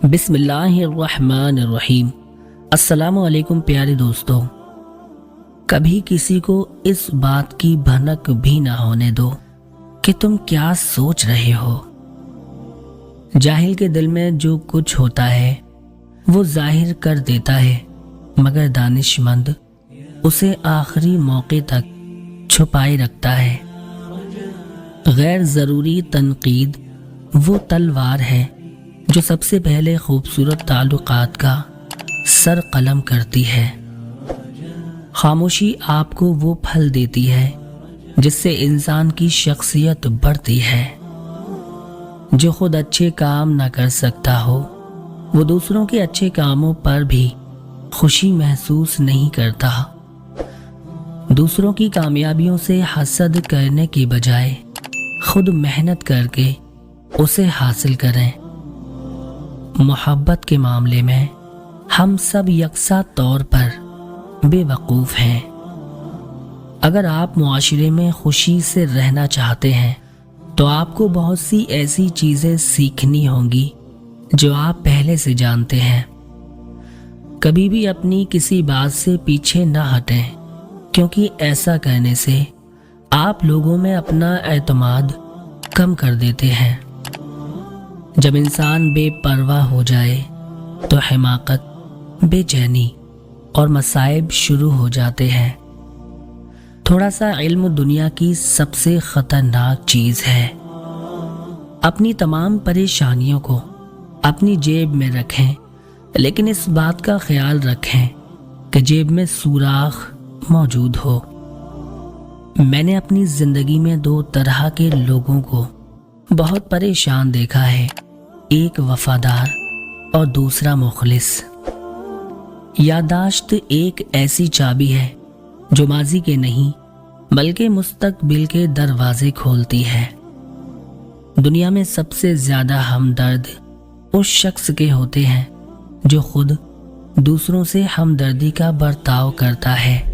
بسم اللہ الرحمن الرحیم۔ السلام علیکم پیارے دوستو، کبھی کسی کو اس بات کی بھنک بھی نہ ہونے دو کہ تم کیا سوچ رہے ہو۔ جاہل کے دل میں جو کچھ ہوتا ہے وہ ظاہر کر دیتا ہے، مگر دانش مند اسے آخری موقع تک چھپائے رکھتا ہے۔ غیر ضروری تنقید وہ تلوار ہے جو سب سے پہلے خوبصورت تعلقات کا سر قلم کرتی ہے۔ خاموشی آپ کو وہ پھل دیتی ہے جس سے انسان کی شخصیت بڑھتی ہے۔ جو خود اچھے کام نہ کر سکتا ہو وہ دوسروں کے اچھے کاموں پر بھی خوشی محسوس نہیں کرتا۔ دوسروں کی کامیابیوں سے حسد کرنے کی بجائے خود محنت کر کے اسے حاصل کریں۔ محبت کے معاملے میں ہم سب یکساں طور پر بے وقوف ہیں۔ اگر آپ معاشرے میں خوشی سے رہنا چاہتے ہیں تو آپ کو بہت سی ایسی چیزیں سیکھنی ہوں گی جو آپ پہلے سے جانتے ہیں۔ کبھی بھی اپنی کسی بات سے پیچھے نہ ہٹیں، کیونکہ ایسا کرنے سے آپ لوگوں میں اپنا اعتماد کم کر دیتے ہیں۔ جب انسان بے پرواہ ہو جائے تو حماقت، بے چینی اور مصائب شروع ہو جاتے ہیں۔ تھوڑا سا علم دنیا کی سب سے خطرناک چیز ہے۔ اپنی تمام پریشانیوں کو اپنی جیب میں رکھیں، لیکن اس بات کا خیال رکھیں کہ جیب میں سوراخ موجود ہو۔ میں نے اپنی زندگی میں دو طرح کے لوگوں کو بہت پریشان دیکھا ہے، ایک وفادار اور دوسرا مخلص۔ یادداشت ایک ایسی چابی ہے جو ماضی کے نہیں بلکہ مستقبل کے دروازے کھولتی ہے۔ دنیا میں سب سے زیادہ ہمدرد اس شخص کے ہوتے ہیں جو خود دوسروں سے ہمدردی کا برتاؤ کرتا ہے۔